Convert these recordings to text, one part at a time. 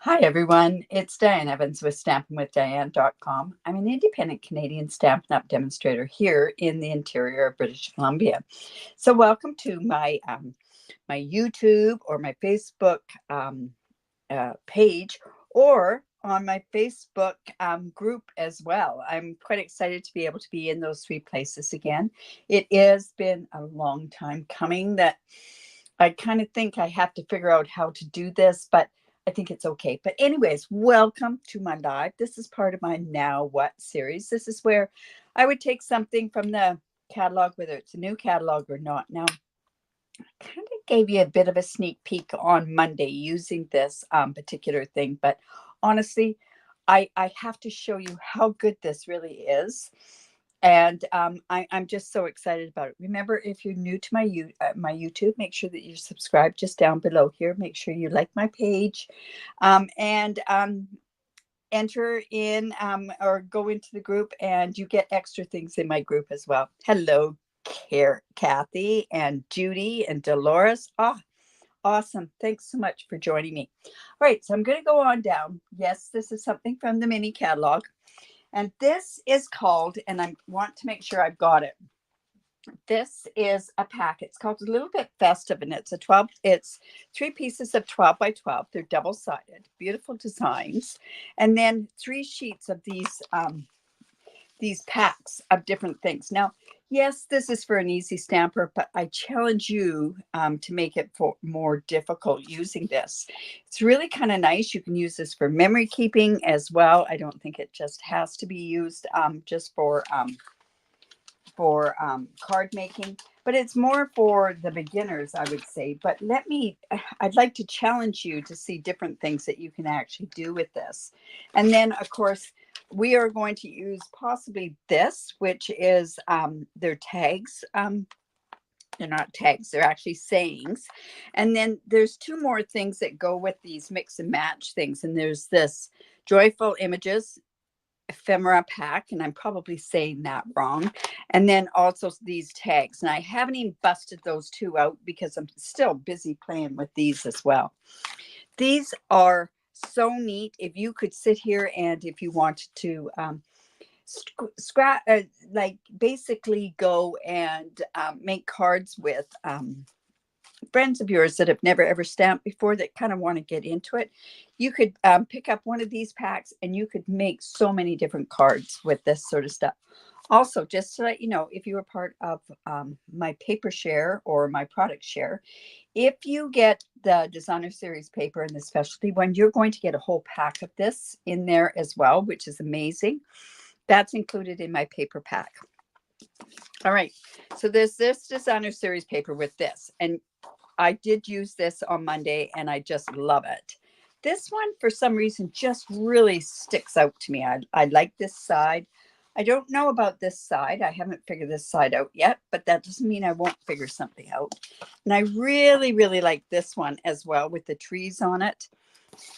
Hi, everyone. It's Diane Evans with stampinwithdiane.com. I'm an independent Canadian Stampin' Up demonstrator here in the interior of British Columbia. So, welcome to my YouTube or my Facebook page, or on my Facebook group as well. I'm quite excited to be able to be in those three places again. It has been a long time coming that I kind of think I have to figure out how to do this, but I think it's okay. But anyways, welcome to my live. This is part of my Now What series. This is where I would take something from the catalog, whether it's a new catalog or not. Now, I kind of gave you a bit of a sneak peek on Monday using this particular thing, but honestly, I have to show you how good this really is. And I'm just so excited about it. Remember, if you're new to my YouTube, make sure that you're subscribed just down below here. Make sure you like my page, and enter in or go into the group, and you get extra things in my group as well. Hello, Kathy and Judy and Dolores. Ah, awesome. Thanks so much for joining me. All right, so I'm going to go on down. Yes, this is something from the mini catalog. And this is called, and I want to make sure I've got it. This is a pack. It's called a little bit festive, and it's 3 pieces of 12 by 12. They're double-sided, beautiful designs. And then 3 sheets of these packs of different things. Now, yes, this is for an easy stamper, but I challenge you to make it more difficult using this. It's really kind of nice. You can use this for memory keeping as well. I don't think it just has to be used just for card making, but it's more for the beginners, I would say. But I'd like to challenge you to see different things that you can actually do with this. And then, of course, we are going to use possibly this, which is their tags. They're not tags, they're actually sayings. And then there's 2 more things that go with these mix and match things. And there's this joyful images ephemera pack, and I'm probably saying that wrong. And then also these tags. And I haven't even busted those 2 out because I'm still busy playing with these as well. These are so neat. If you could sit here and if you wanted to scratch, like basically go and make cards with friends of yours that have never ever stamped before that kind of want to get into it, you could pick up one of these packs and you could make so many different cards with this sort of stuff. Also, just to let you know, if you were part of my paper share or my product share, if you get the designer series paper and the specialty one, you're going to get a whole pack of this in there as well, which is amazing. That's included in my paper pack. All right, so there's this designer series paper with this, and I did use this on Monday and I just love it. This one, for some reason, just really sticks out to me. I like this side. I don't know about this side. I haven't figured this side out yet, but that doesn't mean I won't figure something out. And I really, really like this one as well with the trees on it.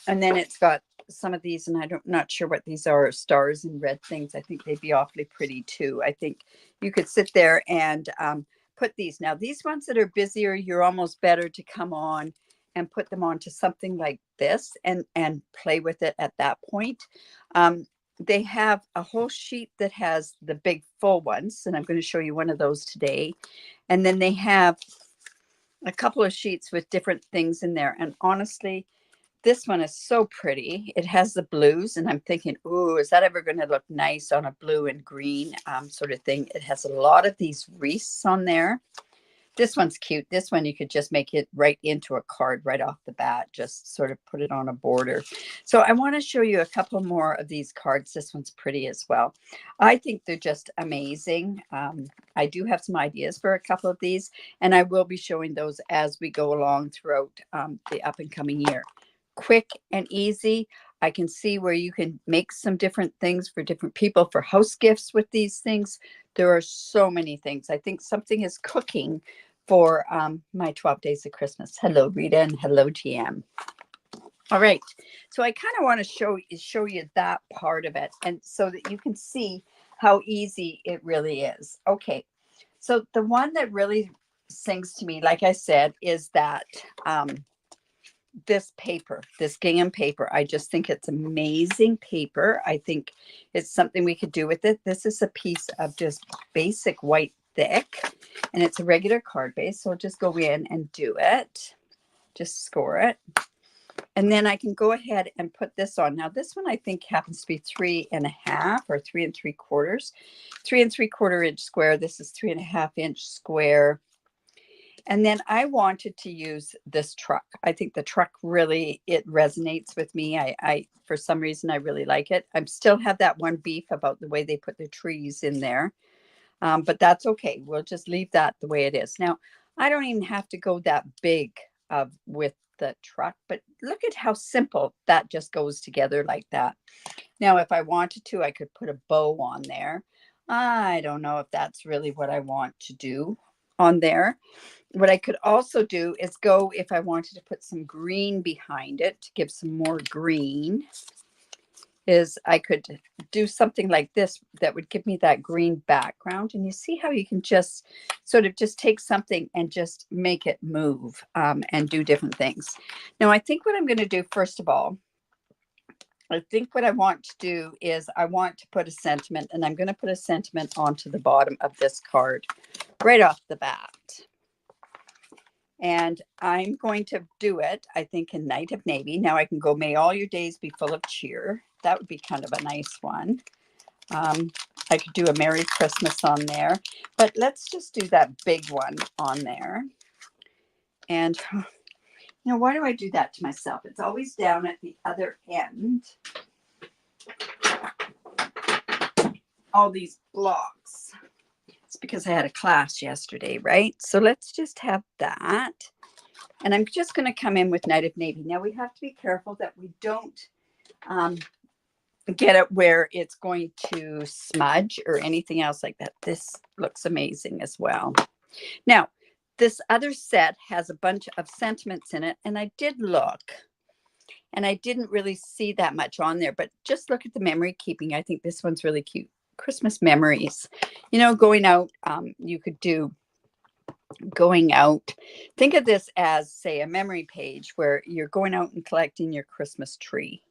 And then it's got some of these, and not sure what these are, stars and red things. I think they'd be awfully pretty too. I think you could sit there and put these. Now, these ones that are busier, you're almost better to come on and put them onto something like this and play with it at that point. They have a whole sheet that has the big full ones, and I'm going to show you one of those today. And then they have a couple of sheets with different things in there. And honestly, this one is so pretty. It has the blues, and I'm thinking, ooh, is that ever going to look nice on a blue and green sort of thing? It has a lot of these wreaths on there. This one's cute. This one, you could just make it right into a card right off the bat, just sort of put it on a border. So I want to show you a couple more of these cards. This one's pretty as well. I think they're just amazing. I do have some ideas for a couple of these, and I will be showing those as we go along throughout the up and coming year. Quick and easy. I can see where you can make some different things for different people for house gifts with these things. There are so many things. I think something is cooking for my 12 days of Christmas. Hello, Rita, and hello, TM. All right. So I kind of want to show you that part of it, and so that you can see how easy it really is. Okay. So the one that really sings to me, like I said, is that this paper, this gingham paper. I just think it's amazing paper. I think it's something we could do with it. This is a piece of just basic white thick, and it's a regular card base. So I'll just go in and do it. Just score it. And then I can go ahead and put this on. Now this one I think happens to be 3.5 or 3 3/4. 3 3/4 inch square. This is 3.5 inch square. And then I wanted to use this truck. I think the truck really, it resonates with me. I for some reason, I really like it. I still have that one beef about the way they put the trees in there. But that's okay. We'll just leave that the way it is. Now, I don't even have to go that big with the truck, but look at how simple that just goes together like that. Now, if I wanted to, I could put a bow on there. I don't know if that's really what I want to do on there. What I could also do is go, if I wanted to put some green behind it to give some more green, is I could do something like this that would give me that green background. And you see how you can just sort of just take something and just make it move and do different things. Now, I think what I'm going to do, first of all, I think what I want to do is I want to put a sentiment, and I'm going to put a sentiment onto the bottom of this card right off the bat. And I'm going to do it, I think, in Night of Navy. Now I can go, may all your days be full of cheer. That would be kind of a nice one. I could do a Merry Christmas on there. But let's just do that big one on there. And, you know, why do I do that to myself? It's always down at the other end. All these blocks. It's because I had a class yesterday, right? So let's just have that. And I'm just going to come in with Night of Navy. Now we have to be careful that we don't get it where it's going to smudge or anything else like that. This looks amazing as well. Now, this other set has a bunch of sentiments in it. And I did look, and I didn't really see that much on there. But just look at the memory keeping. I think this one's really cute. Christmas memories. You know, going out, you could do going out. Think of this as, say, a memory page where you're going out and collecting your Christmas tree.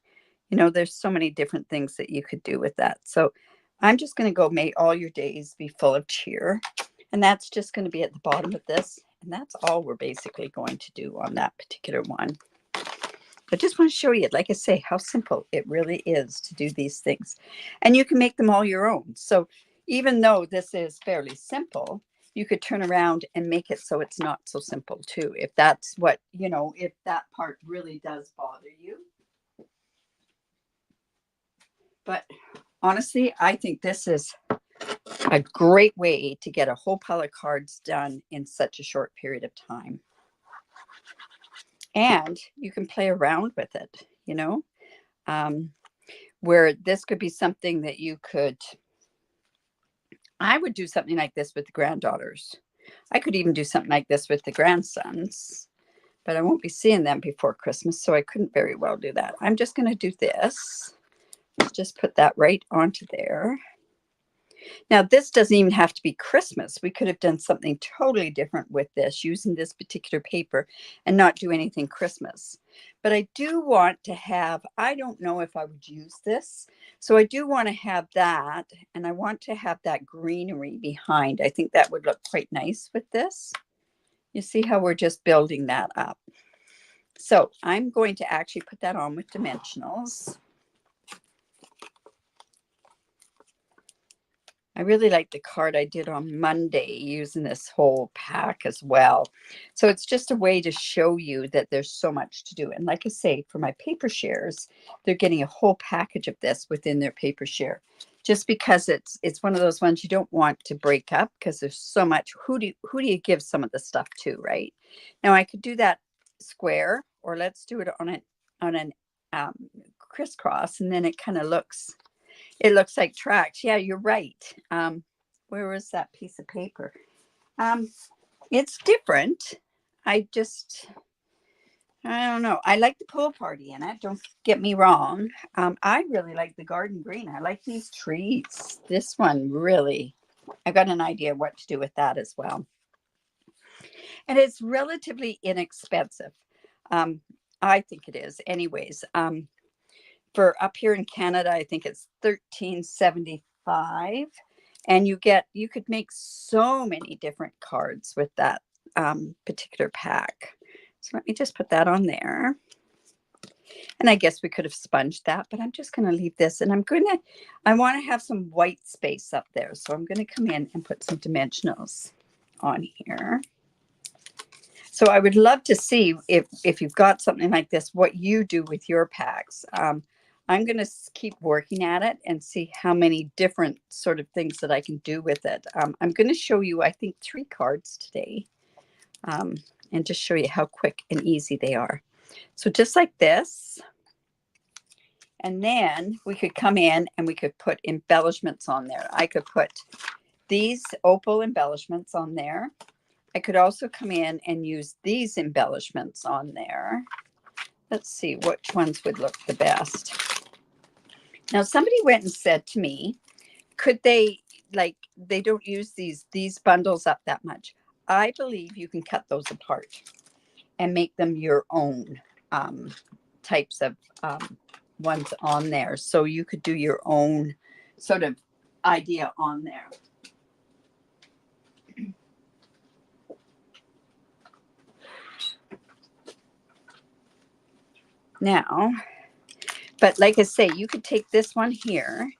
You know, there's so many different things that you could do with that. So I'm just going to go, may all your days be full of cheer. And that's just going to be at the bottom of this. And that's all we're basically going to do on that particular one. I just want to show you, like I say, how simple it really is to do these things. And you can make them all your own. So even though this is fairly simple, you could turn around and make it so it's not so simple too. If that's what, you know, if that part really does bother you. But honestly, I think this is a great way to get a whole pile of cards done in such a short period of time. And you can play around with it, you know, where this could be something that you could, I would do something like this with the granddaughters. I could even do something like this with the grandsons, but I won't be seeing them before Christmas, so I couldn't very well do that. I'm just going to do this. Let's just put that right onto there. Now, this doesn't even have to be Christmas. We could have done something totally different with this, using this particular paper and not do anything Christmas. But I do want to have, I don't know if I would use this. So I do want to have that, and I want to have that greenery behind. I think that would look quite nice with this. You see how we're just building that up. So I'm going to actually put that on with dimensionals. I really like the card I did on Monday using this whole pack as well. So it's just a way to show you that there's so much to do. And like I say, for my paper shares, they're getting a whole package of this within their paper share. Just because it's one of those ones you don't want to break up because there's so much. Who do you give some of the stuff to, right? Now I could do that square, or let's do it on an crisscross, and then it kind of looks. It looks like tracks. Yeah, you're right. Where was that piece of paper? It's different. I don't know. I like the pool party in it. Don't get me wrong. I really like the garden green. I like these trees. This one really, I got an idea what to do with that as well. And it's relatively inexpensive. I think it is. Anyways, for up here in Canada, I think it's $13.75, and you could make so many different cards with that particular pack. So let me just put that on there. And I guess we could have sponged that, but I'm just going to leave this. And I want to have some white space up there. So I'm going to come in and put some dimensionals on here. So I would love to see if you've got something like this, what you do with your packs. I'm going to keep working at it and see how many different sort of things that I can do with it. I'm going to show you, I think, 3 cards today, and just show you how quick and easy they are. So just like this. And then we could come in and we could put embellishments on there. I could put these opal embellishments on there. I could also come in and use these embellishments on there. Let's see which ones would look the best. Now, somebody went and said to me, could they, like, they don't use these bundles up that much. I believe you can cut those apart and make them your own types of ones on there. So you could do your own sort of idea on there. Now, but like I say, you could take this one here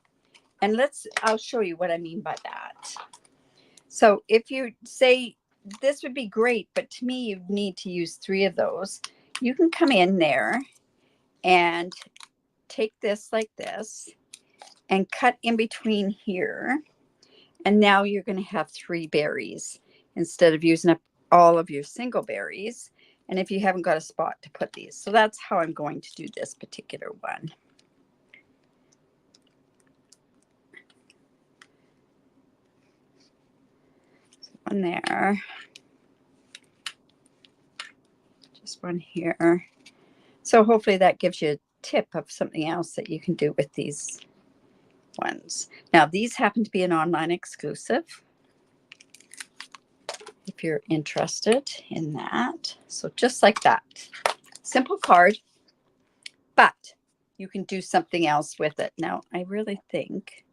and I'll show you what I mean by that. So if you say this would be great, but to me, you need to use 3 of those, you can come in there and take this like this and cut in between here. And now you're going to have 3 berries instead of using up all of your single berries. And if you haven't got a spot to put these. So that's how I'm going to do this particular one. So one there. Just one here. So hopefully that gives you a tip of something else that you can do with these ones. Now these happen to be an online exclusive, if you're interested in that. So just like that. Simple card, but you can do something else with it. Now, I really think,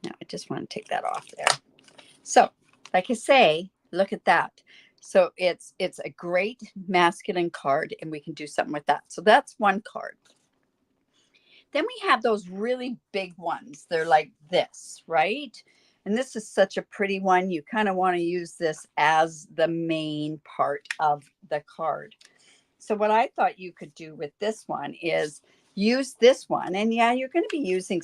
no, I just want to take that off there. So, like I say, look at that. So it's a great masculine card, and we can do something with that. So that's one card. Then we have those really big ones. They're like this, right? And this is such a pretty one. You kind of want to use this as the main part of the card. So what I thought you could do with this one is use this one. And yeah, you're going to be using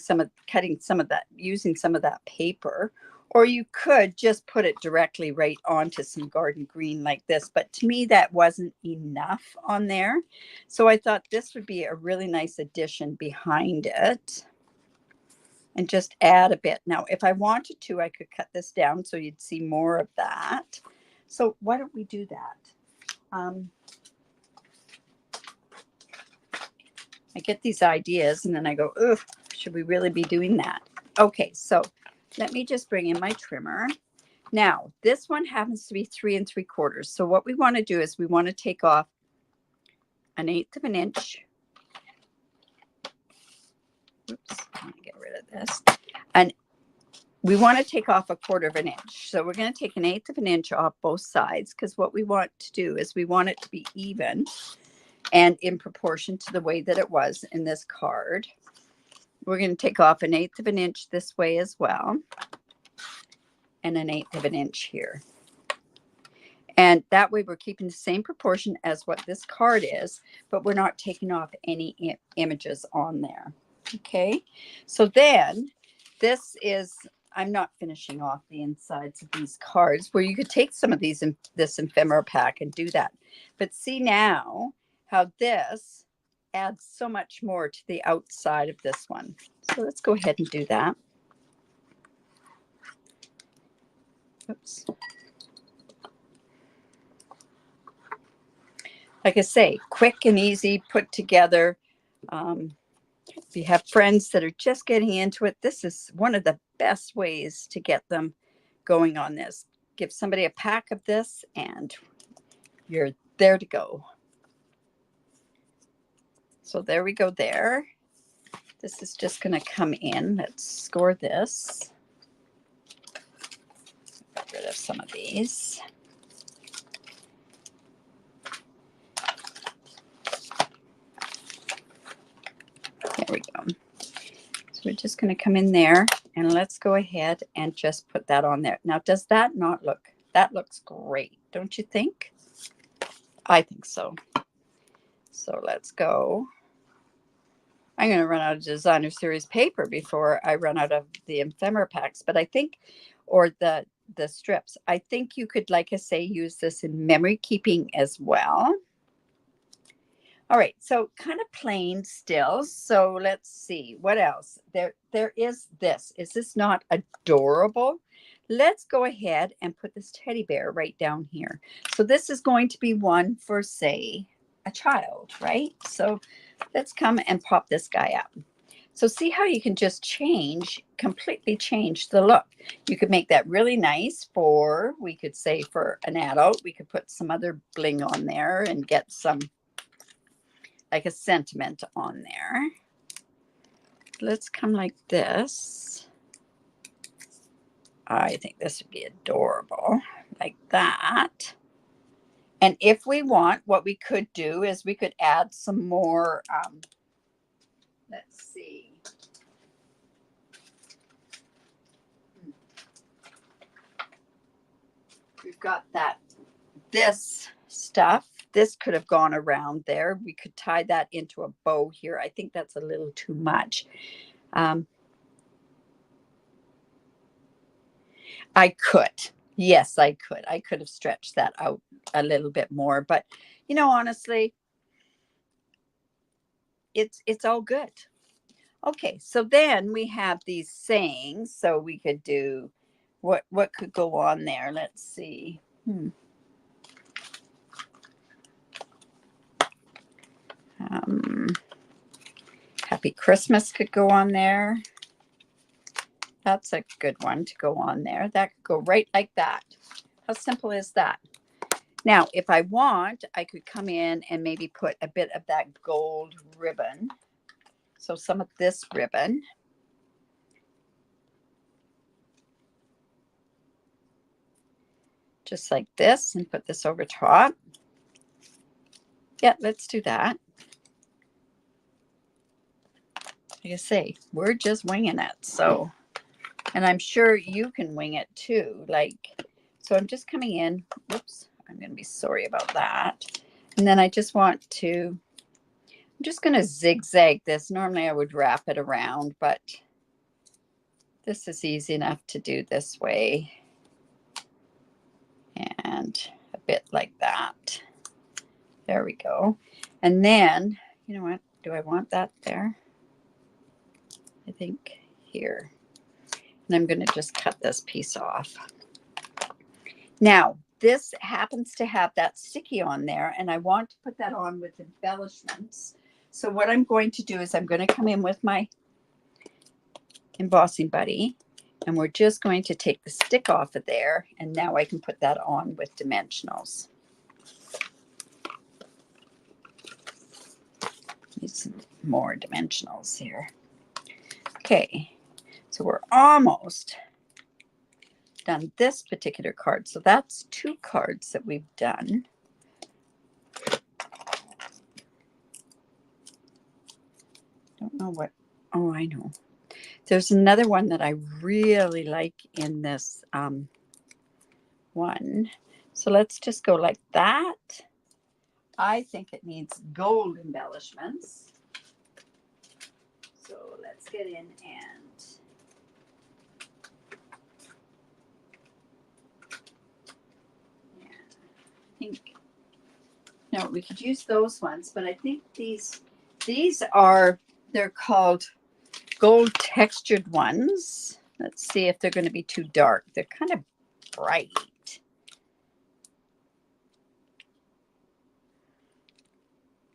using some of that paper, or you could just put it directly right onto some garden green like this. But to me, that wasn't enough on there. So I thought this would be a really nice addition behind it and just add a bit. Now, if I wanted to, I could cut this down so you'd see more of that. So why don't we do that? I get these ideas and then I go, ugh, should we really be doing that? Okay, so let me just bring in my trimmer. Now, this one happens to be 3 3/4. So what we want to do is we want to take off 1/8 of an inch. Oops, I want to get rid of this. And we want to take off 1/4 of an inch. So we're going to take 1/8 of an inch off both sides, because what we want to do is we want it to be even and in proportion to the way that it was in this card. We're going to take off 1/8 of an inch this way as well, and 1/8 of an inch here. And that way we're keeping the same proportion as what this card is, but we're not taking off any images on there. Okay, so then this is, I'm not finishing off the insides of these cards, where you could take some of these in this ephemera pack and do that. But see now how this adds so much more to the outside of this one. So let's go ahead and do that. Oops. Like I say, quick and easy, put together. If you have friends that are just getting into it, this is one of the best ways to get them going on this. Give somebody a pack of this and you're there to go. So there we go there. This is just going to come in. Let's score this. Get rid of some of these. There we go. So we're just going to come in there, and let's go ahead and just put that on there. Now, does that not look? That looks great, don't you think? I think so. So let's go. I'm going to run out of designer series paper before I run out of the ephemera packs, but I think, or the strips, I think you could, like I say, use this in memory keeping as well. All right, so kind of plain still. So let's see what else. There is this. Is this not adorable? Let's go ahead and put this teddy bear right down here. So this is going to be one for, say, a child, right? So let's come and pop this guy up. So see how you can just completely change the look. You could make that really nice for, we could say for an adult, we could put some other bling on there and get some, like a sentiment on there. Let's come like this. I think this would be adorable, like that. And if we want, what we could do is we could add some more, let's see. We've got this stuff. This could have gone around there. We could tie that into a bow here. I think that's a little too much. I could. Yes, I could. I could have stretched that out a little bit more. But, you know, honestly, it's all good. Okay, so then we have these sayings. So we could do, what could go on there? Let's see. Happy Christmas could go on there. That's a good one to go on there. That could go right like that. How simple is that? Now, if I want, I could come in and maybe put a bit of that gold ribbon. So some of this ribbon. Just like this, and put this over top. Yeah, let's do that. Like I say, we're just winging it. So, and I'm sure you can wing it too. Like, so I'm just coming in. Whoops, I'm going to be sorry about that. And then I just want to, I'm just going to zigzag this. Normally I would wrap it around, but this is easy enough to do this way. And a bit like that. There we go. And then, you know what? Do I want that there? I think here. And I'm going to just cut this piece off. Now, this happens to have that sticky on there, and I want to put that on with embellishments. So what I'm going to do is I'm going to come in with my embossing buddy, and we're just going to take the stick off of there, and now I can put that on with dimensionals. Need some more dimensionals here. Okay, so we're almost done this particular card. So that's 2 cards that we've done. Don't know what, oh, I know. There's another one that I really like in this one. So let's just go like that. I think it needs gold embellishments. So let's get in and yeah, I think, no, we could use those ones, but I think these are, they're called gold textured ones. Let's see if they're going to be too dark. They're kind of bright.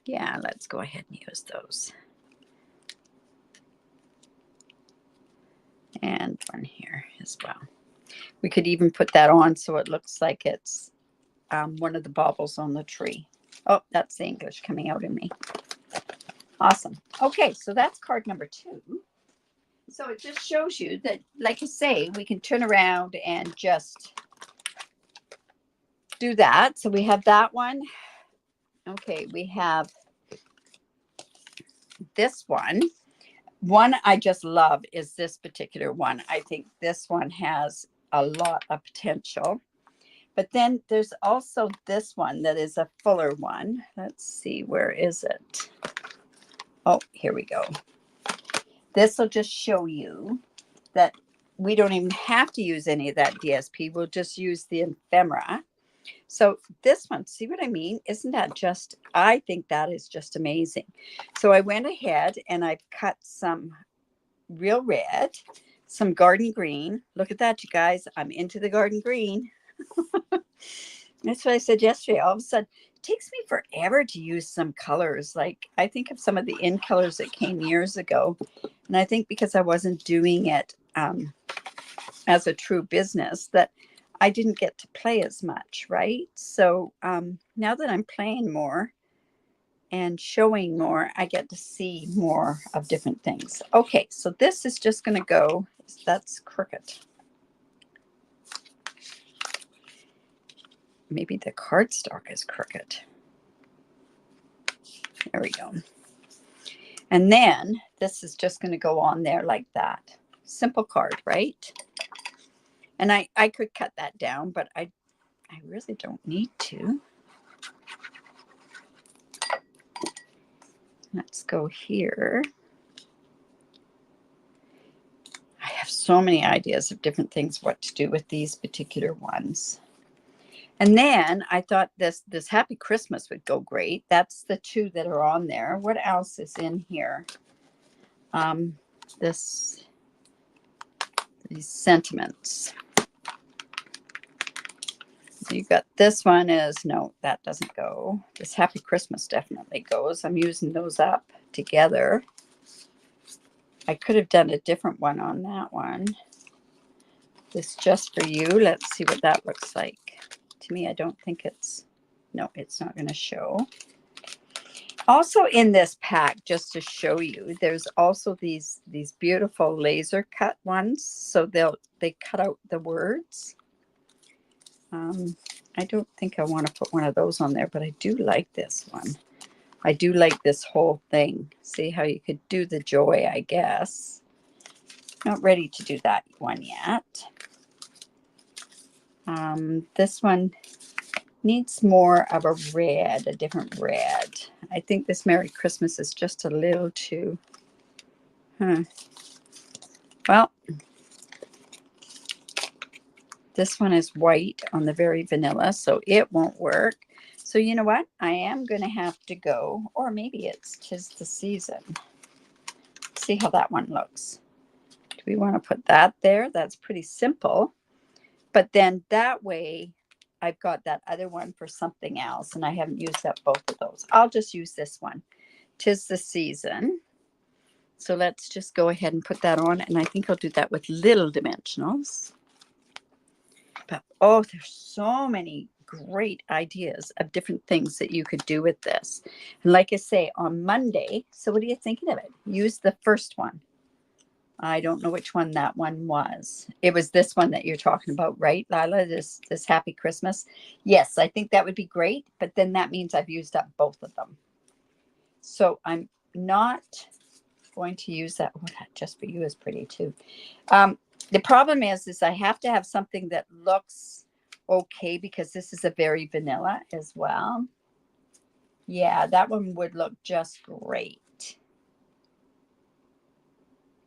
Yeah, let's go ahead and use those. And one here as well. We could even put that on so it looks like it's one of the baubles on the tree. Oh, that's the English coming out in me. Awesome. Okay, so that's card number 2. So it just shows you that, like I say, we can turn around and just do that. So we have that one. Okay, we have this one. One I just love is this particular one. I think this one has a lot of potential. But then there's also this one that is a fuller one. Let's see, where is it? Oh, here we go. This will just show you that we don't even have to use any of that DSP. We'll just use the ephemera. So this one, see what I mean? Isn't that just, I think that is just amazing. So I went ahead and I've cut some real red, some garden green. Look at that, you guys. I'm into the garden green. That's what I said yesterday. All of a sudden, it takes me forever to use some colors. Like I think of some of the in colors that came years ago. And I think because I wasn't doing it as a true business, that I didn't get to play as much, right? So now that I'm playing more and showing more, I get to see more of different things. Okay, so this is just going to go, that's crooked. Maybe the cardstock is crooked. There we go. And then this is just going to go on there like that. Simple card, right? And I could cut that down, but I really don't need to. Let's go here. I have so many ideas of different things what to do with these particular ones. And then I thought this Happy Christmas would go great. That's the 2 that are on there. What else is in here? These sentiments. You got this one is, no, that doesn't go. This Happy Christmas definitely goes. I'm using those up together. I could have done a different one on that one. This Just For You. Let's see what that looks like. To me, I don't think it's, no, it's not going to show. Also in this pack, just to show you, there's also these beautiful laser cut ones. So they cut out the words. I don't think I want to put one of those on there, but I do like this one. I do like this whole thing. See how you could do the joy, I guess. Not ready to do that one yet. This one needs more of a red, a different red. I think this Merry Christmas is just a little too, well, this one is white on the very vanilla, so it won't work. So you know what? I am going to have to go, or maybe it's 'Tis the Season. See how that one looks. Do we want to put that there? That's pretty simple. But then that way, I've got that other one for something else, and I haven't used up both of those. I'll just use this one. 'Tis the Season. So let's just go ahead and put that on, and I think I'll do that with little dimensionals. But oh, there's so many great ideas of different things that you could do with this. And like I say, on Monday, so what are you thinking of it? Use the first one. I don't know which one that one was. It was this one that you're talking about, right, Lila? This Happy Christmas. Yes, I think that would be great, but then that means I've used up both of them. So I'm not going to use that. Oh, that Just For You is pretty too. The problem is I have to have something that looks okay because this is a very vanilla as well. Yeah, that one would look just great.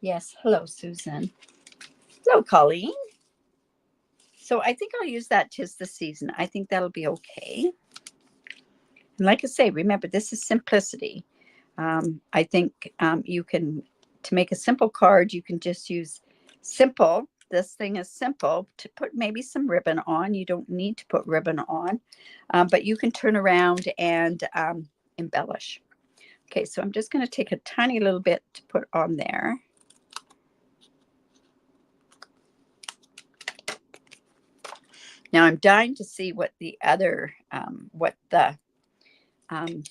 Yes. Hello, Susan. Hello, Colleen. So I think I'll use that 'Tis the Season. I think that'll be okay. And like I say, remember, this is simplicity. I think you can, to make a simple card, you can just use simple. This thing is simple to put maybe some ribbon on. You don't need to put ribbon on, but you can turn around and embellish. Okay, so I'm just going to take a tiny little bit to put on there. Now I'm dying to see what the other, what the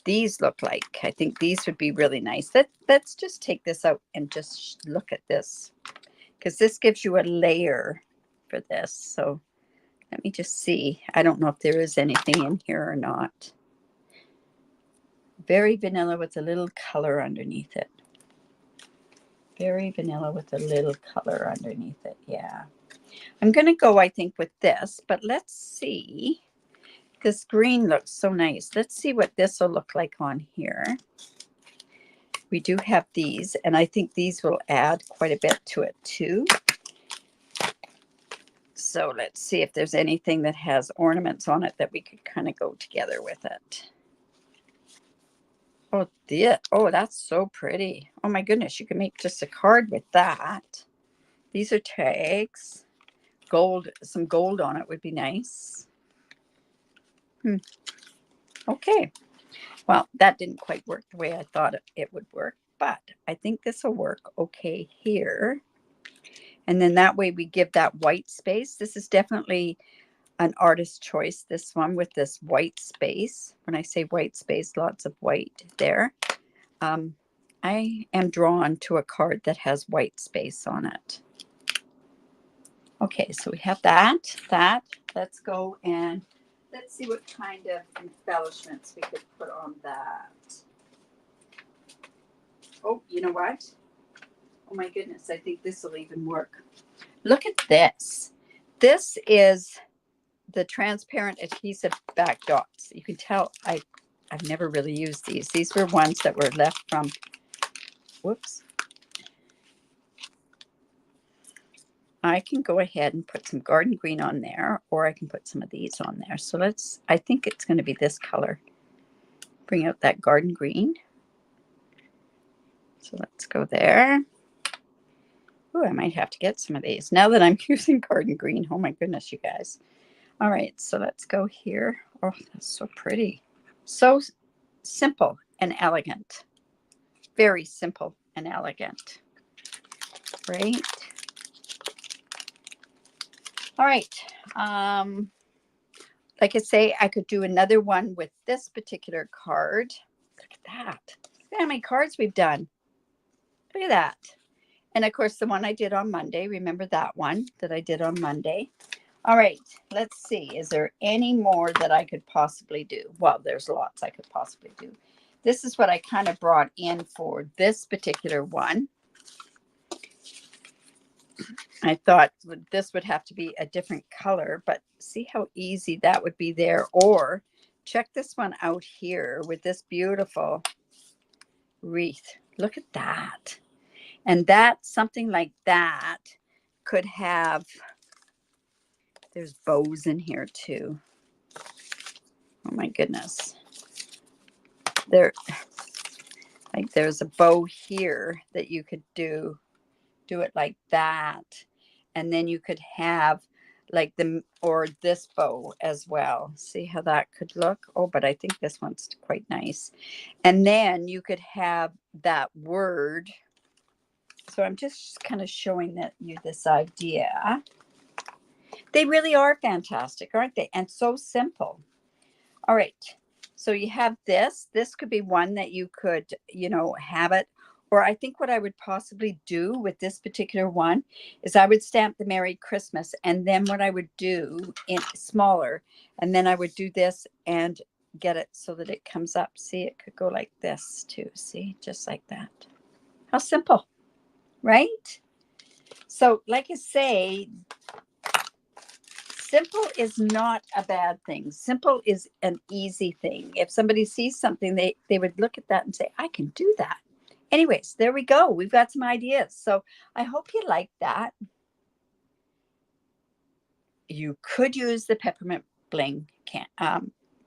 these look like. I think these would be really nice. Let's just take this out and just look at this, because this gives you a layer for this. So let me just see. I don't know if there is anything in here or not. Very vanilla with a little color underneath it. Very vanilla with a little color underneath it. Yeah. I'm going to go, I think, with this, but let's see. This green looks so nice. Let's see what this will look like on here. We do have these, and I think these will add quite a bit to it too. So let's see if there's anything that has ornaments on it that we could kind of go together with it. Oh, oh, that's so pretty. Oh my goodness, you can make just a card with that. These are tags. Gold, some gold on it would be nice. Okay. Well, that didn't quite work the way I thought it would work, but I think this will work okay here. And then that way we give that white space. This is definitely an artist choice, this one with this white space. When I say white space, lots of white there. I am drawn to a card that has white space on it. Okay, so we have that. Let's go and let's see what kind of embellishments we could put on that. Oh, you know what? Oh my goodness, I think this will even work. Look at this. This is the transparent adhesive back dots. You can tell I've never really used these. These were ones that were left from, whoops. I can go ahead and put some garden green on there, or I can put some of these on there. So I think it's going to be this color. Bring out that garden green. So let's go there. Oh, I might have to get some of these now that I'm using garden green. Oh my goodness, you guys. All right, so let's go here. Oh, that's so pretty. So simple and elegant. Very simple and elegant. Great. All right. Like I say, I could do another one with this particular card. Look at that. Look at how many cards we've done. Look at that. And of course, the one I did on Monday. Remember that one that I did on Monday? All right. Let's see. Is there any more that I could possibly do? Well, there's lots I could possibly do. This is what I kind of brought in for this particular one. I thought this would have to be a different color, but see how easy that would be there. Or check this one out here with this beautiful wreath. Look at that. And that, something like that could have, there's bows in here too. Oh my goodness. There's a bow here that you could do it like that. And then you could have like this bow as well. See how that could look? Oh, but I think this one's quite nice. And then you could have that word. So I'm just kind of showing you this idea. They really are fantastic, aren't they? And so simple. All right. So you have this. This could be one that you could, have it. Or I think what I would possibly do with this particular one is I would stamp the Merry Christmas. And then what I would do in smaller, and then I would do this and get it so that it comes up. See, it could go like this too. See, just like that. How simple, right? So like I say, simple is not a bad thing. Simple is an easy thing. If somebody sees something, they would look at that and say, I can do that. Anyways, there we go. We've got some ideas. So I hope you like that. You could use the peppermint bling.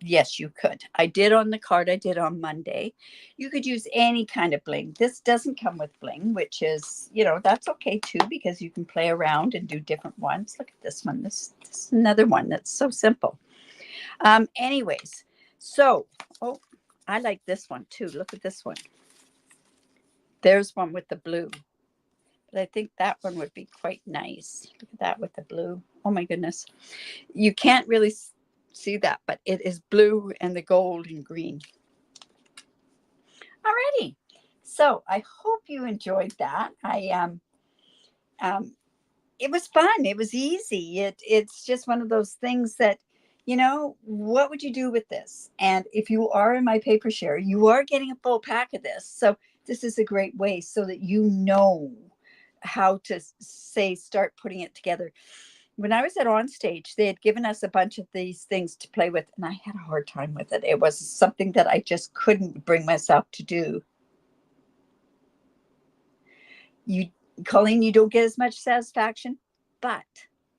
Yes, you could. I did on the card I did on Monday. You could use any kind of bling. This doesn't come with bling, which is, that's okay too, because you can play around and do different ones. Look at this one. This is another one that's so simple. Anyways, so, I like this one too. Look at this one. There's one with the blue. But I think that one would be quite nice. Look at that with the blue. Oh my goodness. You can't really see that, but it is blue and the gold and green. Alrighty. So I hope you enjoyed that. Um, it was fun. It was easy. It's just one of those things that, what would you do with this? And if you are in my paper share, you are getting a full pack of this. So this is a great way so that you know how to say start putting it together. When I was at On Stage, they had given us a bunch of these things to play with, and I had a hard time with it. It was something that I just couldn't bring myself to do. You, Colleen, you don't get as much satisfaction, but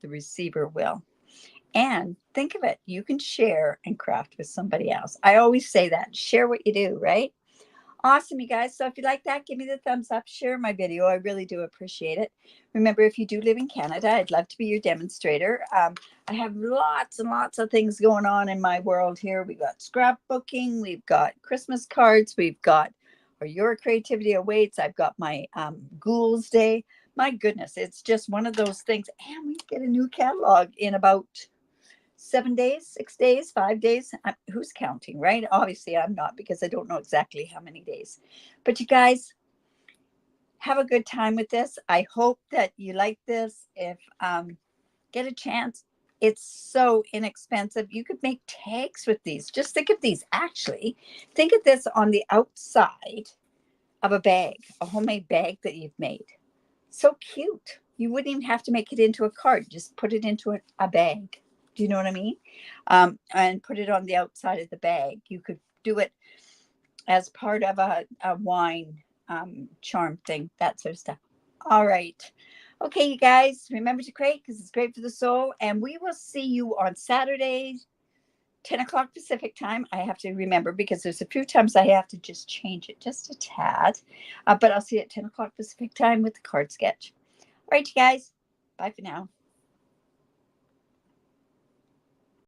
the receiver will. And think of it, you can share and craft with somebody else. I always say that, share what you do, right? Awesome, you guys. So if you like that, give me the thumbs up, share my video. I really do appreciate it. Remember, if you do live in Canada, I'd love to be your demonstrator. I have lots and lots of things going on in my world here. We've got scrapbooking, we've got Christmas cards, we've got or Your Creativity Awaits. I've got my Ghouls Day. My goodness, it's just one of those things. And we get a new catalog in about 7 days, 6 days, 5 days. Who's counting, right? Obviously, I'm not because I don't know exactly how many days. But you guys have a good time with this. I hope that you like this. If get a chance, it's so inexpensive. You could make tags with these. Just think of these. Actually, think of this on the outside of a bag, a homemade bag that you've made. So cute. You wouldn't even have to make it into a card. Just put it into a bag. Do you know what I mean? And put it on the outside of the bag. You could do it as part of a wine charm thing, that sort of stuff. All right. Okay, you guys, remember to create because it's great for the soul. And we will see you on Saturday, 10 o'clock Pacific time. I have to remember because there's a few times I have to just change it just a tad. But I'll see you at 10 o'clock Pacific time with the card sketch. All right, you guys. Bye for now.